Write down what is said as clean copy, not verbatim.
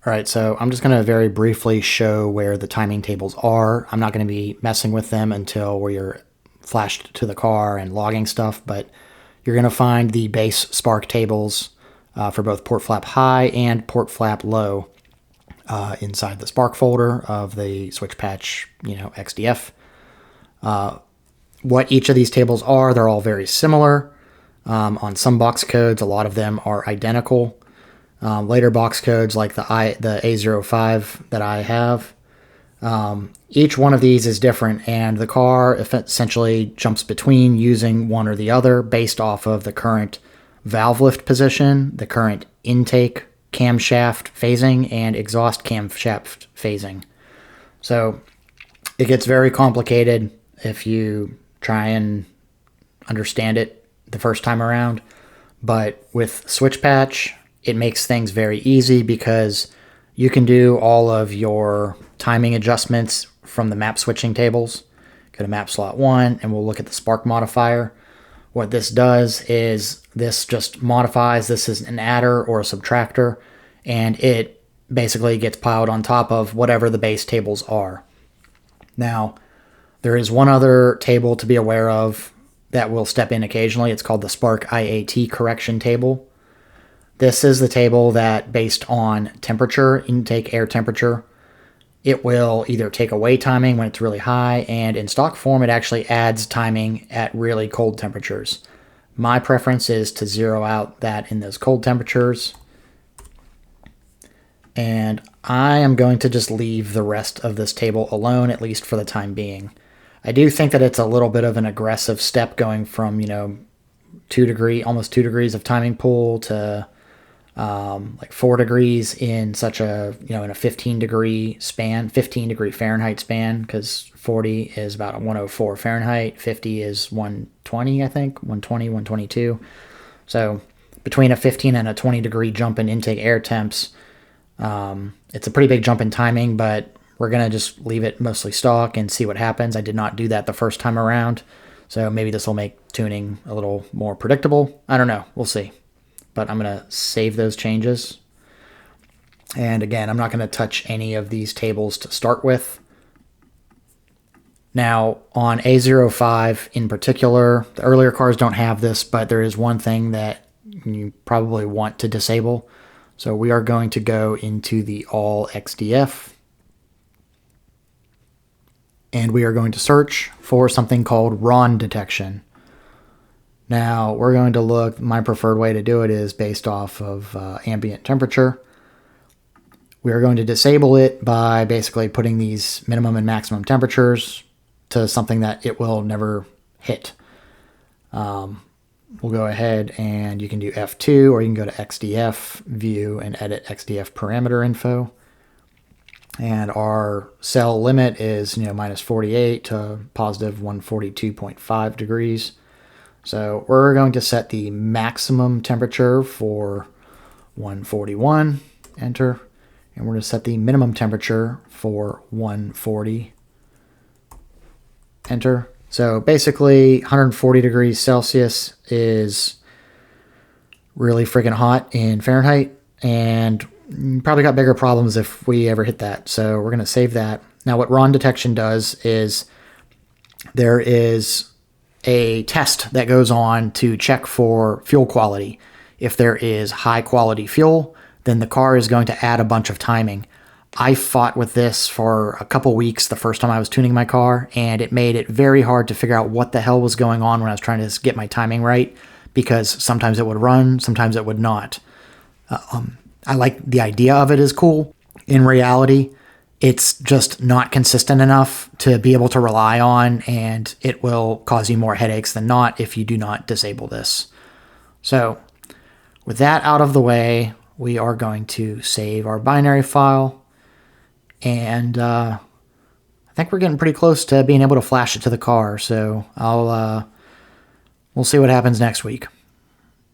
All right, so I'm just going to very briefly show where the timing tables are. I'm not going to be messing with them until we're flashed to the car and logging stuff, but you're going to find the base spark tables for both port flap high and port flap low inside the spark folder of the switch patch, XDF. What each of these tables are, they're all very similar. On some box codes, a lot of them are identical. Later box codes like the A05 that I have, each one of these is different, and the car essentially jumps between using one or the other based off of the current valve lift position, the current intake camshaft phasing, and exhaust camshaft phasing. So it gets very complicated if you try and understand it the first time around, but with switch patch, it makes things very easy because you can do all of your timing adjustments from the map switching tables. Go to map slot 1 and we'll look at the spark modifier. What this does is this just modifies, this is an adder or a subtractor, and it basically gets piled on top of whatever the base tables are. Now, there is one other table to be aware of that will step in occasionally. It's called the spark IAT correction table. This is the table that, based on temperature, intake air temperature, it will either take away timing when it's really high, and in stock form, it actually adds timing at really cold temperatures. My preference is to zero out that in those cold temperatures, and I am going to just leave the rest of this table alone, at least for the time being. I do think that it's a little bit of an aggressive step going from, almost 2 degrees of timing pull to like 4 degrees in such a, in a 15 degree Fahrenheit span, because 40 is about 104 Fahrenheit, 50 is 120, I think, 120, 122. So between a 15 and a 20 degree jump in intake air temps, it's a pretty big jump in timing, but we're going to just leave it mostly stock and see what happens. I did not do that the first time around, so maybe this will make tuning a little more predictable. I don't know. We'll see. But I'm going to save those changes. And again, I'm not going to touch any of these tables to start with. Now, on A05 in particular, the earlier cars don't have this, but there is one thing that you probably want to disable. So we are going to go into the all XDF, and we are going to search for something called RON detection. Now, we're going to look, my preferred way to do it is based off of ambient temperature. We are going to disable it by basically putting these minimum and maximum temperatures to something that it will never hit. We'll go ahead and you can do F2, or you can go to XDF view and edit XDF parameter info. And our cell limit is minus 48 to positive 142.5 degrees. So we're going to set the maximum temperature for 141, enter, and we're going to set the minimum temperature for 140, enter. So basically 140 degrees Celsius is really freaking hot in Fahrenheit, and probably got bigger problems if we ever hit that. So we're going to save that. Now what RON detection does is there is a test that goes on to check for fuel quality. If there is high quality fuel, then the car is going to add a bunch of timing. I fought with this for a couple weeks the first time I was tuning my car, and it made it very hard to figure out what the hell was going on when I was trying to get my timing right, because sometimes it would run, sometimes it would not. I like the idea of it is cool. In reality, it's just not consistent enough to be able to rely on, and it will cause you more headaches than not if you do not disable this. So with that out of the way, we are going to save our binary file, and I think we're getting pretty close to being able to flash it to the car. So we'll see what happens next week.